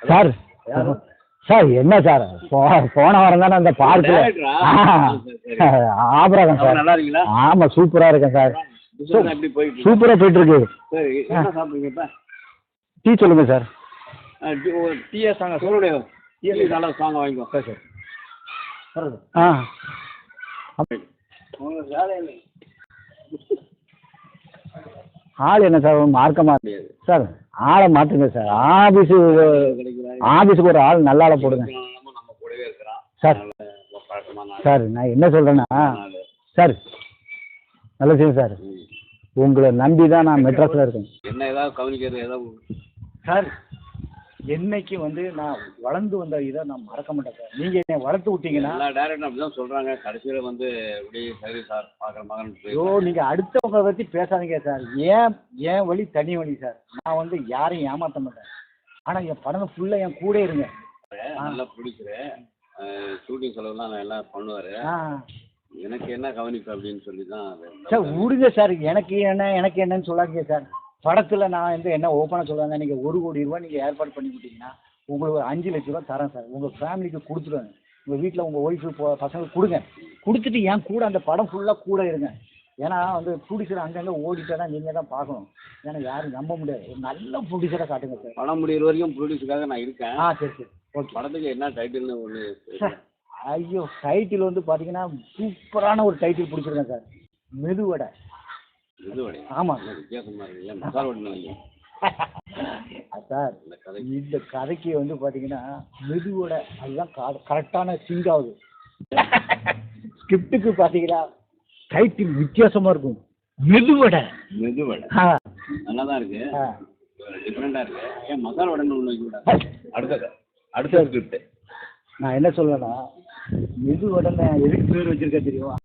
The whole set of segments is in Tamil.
சார் சார் என்ன சார் போன வாரம் தானே அந்த பார்க்கில் ஆபரகம் சார். நல்லா இருக்கீங்களா? ஆமாம் சூப்பராக இருக்கேன் சார். சூப்பராக போயிட்டுருக்கு. டீ சொல்லுங்கள் சார். டீயா சாங்க சொல்லுடைய டீ நல்லா சாங்க வாங்கிக்கோ. சரி சார். ஆ ஆள் என்ன சார் மார்க்கமாக சார் ஆளை மாற்றுங்க சார். ஆஃபீஸுக்கு ஒரு ஆள் நல்ல ஆளை போடுங்க சார். சார் நான் என்ன சொல்கிறேன்னா சார் நல்ல விஷயம் சார், உங்களை நம்பி தான் நான் மெட்ராஸில் இருக்கேன். என்ன ஏதாவது கவனிக்கிறது ஏதாவது சார் என்னைக்கு வந்து நான் வளர்ந்து வந்த இதை நான் மறக்க மாட்டேன் சார். நீங்கள் என்னை வளர்த்து விட்டீங்கன்னா எல்லா டேரக்டரும் அப்படி தான் சொல்கிறாங்க. கடைசியில் வந்து இப்படி சரி சார் பார்க்குற மகன். ஐயோ நீங்கள் அடுத்தவங்களை பற்றி பேசாதீங்க சார். ஏன் வழி தனி வழி சார். நான் வந்து யாரையும் ஏமாற்ற மாட்டேன். ஆனால் என் படம் ஃபுல்லாக என் கூட இருங்க. நல்லா பிடிக்கிறேன். ஷூட்டிங் செலவுலாம் நான் எல்லாம் பண்ணுவார். எனக்கு என்ன கவனிப்பு அப்படின்னு சொல்லி தான் சார் விடுங்க சார். எனக்கு என்னன்னு சொல்லாதீங்க சார். படத்தில் நான் வந்து என்ன ஓப்பனாக சொல்லுவாங்க, நீங்கள் 1 கோடி ரூபா நீங்கள் ஏற்பாடு பண்ணி விட்டீங்கன்னா உங்களுக்கு ஒரு 5 லட்ச ரூபா தரேன் சார். உங்கள் ஃபேமிலிக்கு கொடுத்துருவாங்க. உங்கள் வீட்டில் உங்கள் ஒய்ஃபு பசங்களுக்கு கொடுங்க. கொடுத்துட்டு என் கூட அந்த படம் ஃபுல்லாக கூட இருங்க. ஏன்னா வந்து ப்ரொடியூசர் அங்கங்கே ஓடிட்டா நீங்கள் தான் பார்க்கணும். ஏன்னா யாரும் நம்ப முடியாது. ஒரு நல்ல ப்ரொடியூசராக காட்டுங்க சார். படம் முடிகிற வரைக்கும் ப்ரொடியூசருக்காக நான் இருக்கேன். சரி சரி ஓகே. படத்துக்கு என்ன டைட்டில்னு ஒன்று சார்? ஐயோ டைட்டில் வந்து பார்த்தீங்கன்னா சூப்பரான ஒரு டைட்டில் பிடிச்சிருக்கேன் சார். மெதுவடை. ஆமாம் வித்தியாசமாக இருக்குல்ல, மசாலா வடை. சார் இந்த கதைக்கு வந்து பார்த்தீங்கன்னா மெதுவடை அதுதான் கரெக்டான சிங்க் ஆகுது. ஸ்கிரிப்டுக்கு பார்த்தீங்கன்னா டைட்டில் வித்தியாசமாக இருக்கும். மெதுவடை நல்லா தான் இருக்கு, டிஃப்ரெண்டாக இருக்கு. ஏன் மசாலா வடைன்னு ஒன்று வைக்க அடுத்த ஸ்கிரிப்ட் நான் என்ன சொல்லுவேன்னா மெதுவடைன்னு எதுக்கு பேர் வச்சிருக்கேன் தெரியுமா?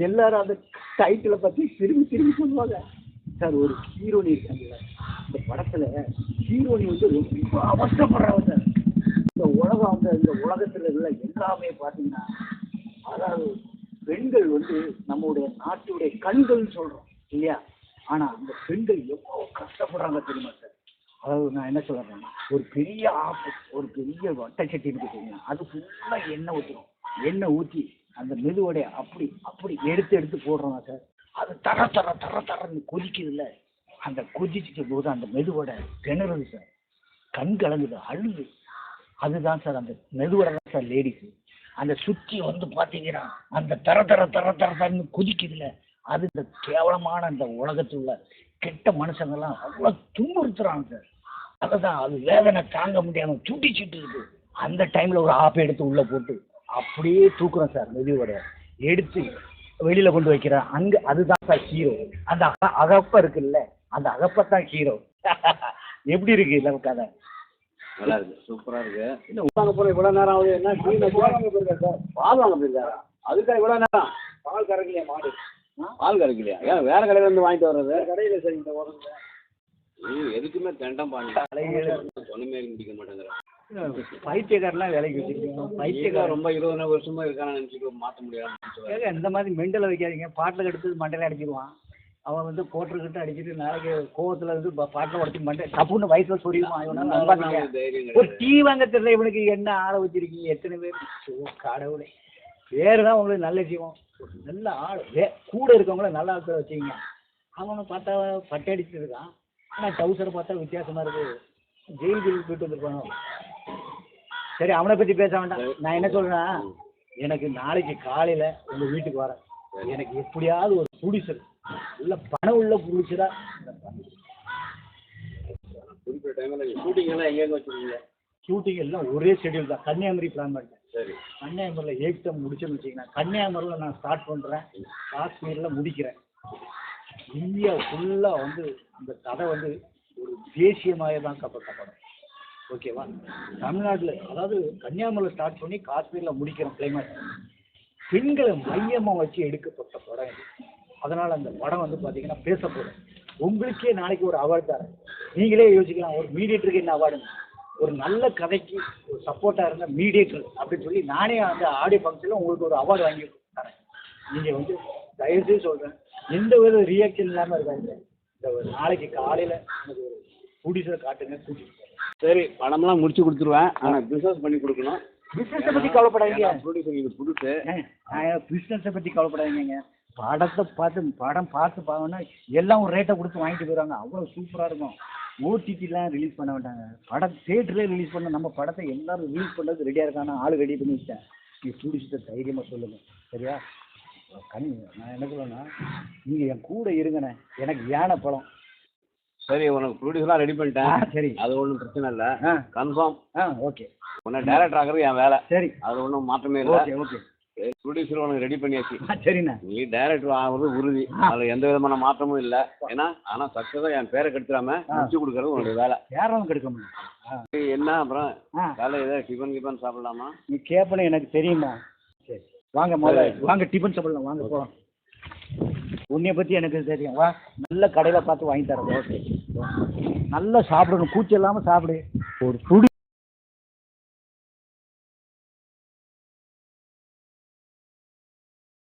எல்லாரும் அந்த டைட்டிலை பற்றி திரும்பி சொல்லுவாங்க சார். ஒரு ஹீரோனி இருக்காங்கல்ல இந்த படத்தில், ஹீரோனி வந்து ரொம்ப அவசரப்படுறாங்க சார். இந்த உலகத்தில் உள்ள எல்லாமே பார்த்தீங்கன்னா, அதாவது பெண்கள் வந்து நம்மளுடைய நாட்டுடைய கண்கள்னு சொல்கிறோம் இல்லையா? ஆனால் அந்த பெண்கள் எவ்வளோ கஷ்டப்படுறாங்க தெரியுமா சார்? அதாவது நான் என்ன சொல்கிறேன்னா, ஒரு பெரிய வட்டச்சட்டி இருக்குதுங்க, அது ஃபுல்லாக எண்ணெய் ஊற்றி அந்த மெதுவடையை அப்படி எடுத்து போடுறோம் சார். அது தரன்னு கொதிக்குது இல்லை? அந்த கொதிச்சிட்ட போது அந்த மெதுவடை திணறுது சார், கண் கலங்குது, அழுது. அதுதான் சார் அந்த மெதுவடை தான் சார் லேடிஸு. அந்த சுற்றி வந்து பார்த்தீங்கன்னா அந்த தரன்னு கொதிக்குதுல்ல, அது இந்த கேவலமான அந்த உலகத்தில் உள்ள கெட்ட மனுஷங்கள்லாம் அவ்வளோ துன்புறுத்துறாங்க சார். அதுதான் அது வேதனை தாங்க முடியாமல் சுட்டிச்சுட்டு இருக்கு. அந்த டைமில் ஒரு ஆப்பை எடுத்து உள்ளே போட்டு அப்படியே தூக்குறோம் சார். மெதுவடை எடுத்து வெளியில் கொண்டு வைக்கிறேன். அங்கே அதுதான் சார் ஹீரோ. அந்த அகப்பை இருக்குல்ல, அந்த அகப்பத்தான் ஹீரோ. எப்படி இருக்கு இல்லை கதை? நல்லா இருக்கு, சூப்பராக இருக்கு. இன்னும் வாங்க போகிறோம் இவ்வளோ நேரம் ஆகுது. என்ன போயிருக்கேன் சார், பால் வாங்க போயிருக்காரா? அதுக்காக இவ்வளோ நேரம் பால் கறக்கலையா? பால் கறக்கலையா? ஏன் வேறு கடையில் இருந்து வாங்கிட்டு வர்றது? கடையில் சார் இந்த உடம்பு எதுக்குமே தண்டம் பாருங்க. ஒன்றுமே முடிக்க மாட்டேங்கிறேன். பைத்தியக்காரெலாம் வேலைக்கு வச்சுருக்கீங்க. பைத்தியக்கார ரொம்ப 20 வருஷமா இருக்கான்னு நினச்சிட்டு மாற்ற முடியாது. இந்த மாதிரி மெண்டலை வைக்காதீங்க. பாட்டில் எடுத்து மண்டையில் அடிச்சிடுவான். அவன் வந்து கோட்டர்கிட்ட அடிச்சுட்டு நாளைக்கு கோவத்தில் வந்து பாட்டில் உடச்சி மண்டை தப்புன்னு வயசில் சொல்லிடுவான். இவனால ஒரு டீ வாங்க தெரியல இவனுக்கு. என்ன ஆளை வச்சிருக்கீங்க? எத்தனை பேர் கடவுளே. வேறு தான் உங்களுக்கு நல்ல ஜீவம். நல்ல ஆள் கூட இருக்கவங்கள நல்ல ஆட்களை வச்சுக்கிங்க. அவனை பார்த்தா பட்டை அடிச்சுட்டு இருக்கான். ஆனால் டவுசரை பார்த்தா வித்தியாசமாக இருக்குது. ஜெயிலுக்கு போயிட்டு வந்துருப்பானோ. சரி அவனை பற்றி பேச வேண்டாம். நான் என்ன சொல்கிறேன்னா, எனக்கு நாளைக்கு காலையில் உங்கள் வீட்டுக்கு வரேன். எனக்கு எப்படியாவது ஒரு ப்ரொடியூசர் இல்லை பணம் உள்ள ப்ரொடியூசராக குறிப்பிட்ட டைமில் ஷூட்டிங் எல்லாம் எங்கேங்க வச்சுருக்கீங்க? ஷூட்டிங் எல்லாம் ஒரே ஷெடியூல் தான். கன்னியாகுமரி பிளான் பண்ணிட்டேன். சரி, கன்னியாகுமரியில் ஏக்தம் முடிச்சுன்னு வச்சிங்கன்னா, கன்னியாகுமரியில் நான் ஸ்டார்ட் பண்ணுறேன், காஷ்மீரில் முடிக்கிறேன். இந்தியா ஃபுல்லாக வந்து அந்த கதை வந்து ஒரு தேசியமாக தான் கப்பப்படும். ஓகேவா? தமிழ்நாட்டில் அதாவது கன்னியாகுமரியில் ஸ்டார்ட் பண்ணி காஷ்மீரில் முடிக்கிறோம். கிளைமேக்ஸ் பெண்களை மையமாக வச்சு எடுக்கப்பட்ட படம் இது. அதனால் அந்த படம் வந்து பார்த்தீங்கன்னா பேசப்படும். உங்களுக்கே நாளைக்கு ஒரு அவார்டு தரேன். நீங்களே யோசிக்கலாம், ஒரு மீடியேட்டருக்கு என்ன அவார்டுங்க? ஒரு நல்ல கதைக்கு ஒரு சப்போர்ட்டாக இருந்த மீடியேட்டர் அப்படின்னு சொல்லி நானே அந்த ஆடியோ ஃபங்க்ஷனில் உங்களுக்கு ஒரு அவார்டு வாங்கி தரேன். நீங்கள் வந்து தயவுசெய்து சொல்கிறேன், எந்த வித ரியாக்ஷன் இல்லாமல் இருக்காங்க. நாளைக்கு காலையில் எனக்கு ஒரு ப்ரொடியூசரை காட்டுங்க கூட்டிட்டு போகிறேன். சரி, படம்லாம் முடிச்சு கொடுத்துருவேன். ஆனால் பிஸ்னஸ் பண்ணி கொடுக்கணும். பிஸ்னஸை பற்றி கவலைப்படாதீங்க. ப்ரொடியூசர் இது புதுசு. பிஸ்னஸை பற்றி கவலைப்படாதீங்க. படத்தை படம் பார்த்து பார்த்தோன்னா எல்லாம் ஒரு ரேட்டை கொடுத்து வாங்கிட்டு போயிடுவாங்க. அவ்வளோ சூப்பராக இருக்கும். ஓடிடிலாம் ரிலீஸ் பண்ண மாட்டாங்க. படம் தேட்டர்லேயே ரிலீஸ் பண்ண நம்ம படத்தை எல்லாரும் ரிலீஸ் பண்ணுறது ரெடியாக இருக்காங்க. ஆள் ரெடி பண்ணி வச்சிட்டேன். நீ ப்ரொடியூசரை தைரியமாக சொல்லுங்கள், சரியா? நான் என்ன சொல்லணும்னா, நீங்கள் என் கூட இருங்கண்ணே. எனக்கு யானை படம். சரி, உனக்கு ப்ரொடியூசர்லாம் ரெடி பண்ணிட்டேன். சரி, அது ஒன்றும் பிரச்சனை இல்லை. கன்ஃபார்ம். ஓகே. உன்னை டைரக்டர் ஆகிறது என் வேலை. சரி, அது ஒன்றும் மாற்றமே இல்லை. Okay okay. ப்ரொடியூசர் உனக்கு ரெடி பண்ணியாச்சு. சரிண்ணா. நீ டைரக்டர் ஆகிறது உறுதி. அதில் எந்த விதமான மாற்றமும் இல்லை. ஏன்னா ஆனால் சக்ஸஸாக என் பேரை கெடுத்துடாம முடிச்சு கொடுக்கறது உன்னுடைய வேலை. யாரும் கெடுக்க முடியும். என்ன அப்புறம் வேலை ஏதாவது டிஃபன் சாப்பிடலாமா? நீ கேட்பனு எனக்கு தெரியுமா? சரி வாங்க, முதல்ல வாங்க டிஃபன் சாப்பிடலாம். வாங்க போகலாம். உன்னைய பற்றி எனக்கு தெரியும். வா, நல்ல கடையில் பார்த்து வாங்கி தரேன். ஓகே, நல்லா சாப்பிடணும். கூச்சம் இல்லாமல் சாப்பிடு. ஒரு